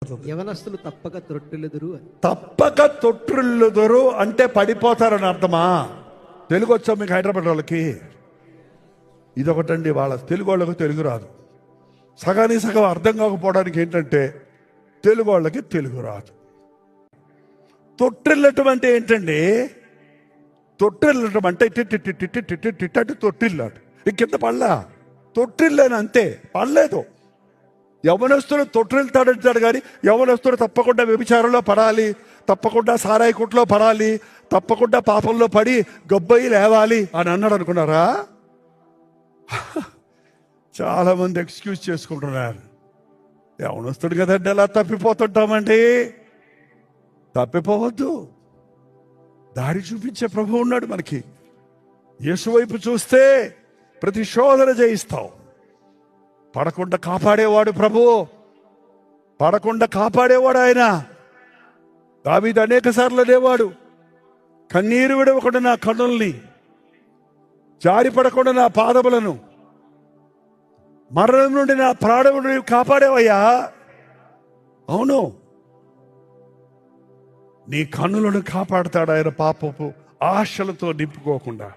కనబడుతుంది. యవనస్తులు తప్పక త్రొట్టిల్లుదురు. తప్పక తొట్టిల్లుదురు అంటే పడిపోతారని అర్థమా? తెలుగు వచ్చా మీకు? హైదరాబాద్ వాళ్ళకి ఇదొకటండి. వాళ్ళ తెలుగు వాళ్ళకి తెలుగు రాదు. సగానికి సగం అర్థం కాకపోవడానికి ఏంటంటే తెలుగు వాళ్ళకి తెలుగు రాదు. తొట్టిల్లటం అంటే ఏంటండి? తొట్టిల్లటం అంటే అంటే తొట్టిల్లాడు. కింద పడలా, తొట్టిల్లేను అంతే, పడలేదు. యవనస్తులు తొట్టిల్తాడంటాడు కానీ యవనస్తులు తప్పకుండా వ్యభిచారంలో పడాలి, తప్పకుండా సారాయి కుట్లో పడాలి, తప్పకుండా పాపంలో పడి గొబ్బయి లేవాలి అని అన్నాడు అనుకున్నారా? చాలామంది ఎక్స్క్యూజ్ చేసుకుంటున్నారు. యవనస్తుడు కదండి ఎలా తప్పిపోతుంటామండి. తప్పిపోవద్దు. దారి చూపించే ప్రభు ఉన్నాడు మనకి. యేసు వైపు చూస్తే ప్రతి శోధన జయిస్తావు. పడకుండా కాపాడేవాడు ప్రభు, పడకుండా కాపాడేవాడు ఆయన. దావీదు అనేక సార్లు అనేవాడు, కన్నీరు విడవకుండా నా కన్నుల్ని, జారి పడకుండా నా పాదములను, మరణం నుండి నా ప్రాణమును కాపాడేవయ్యా. అవును, నీ కన్నులను కాపాడుతాడు ఆయన, పాపపు ఆశలతో నింపుకోకుండా.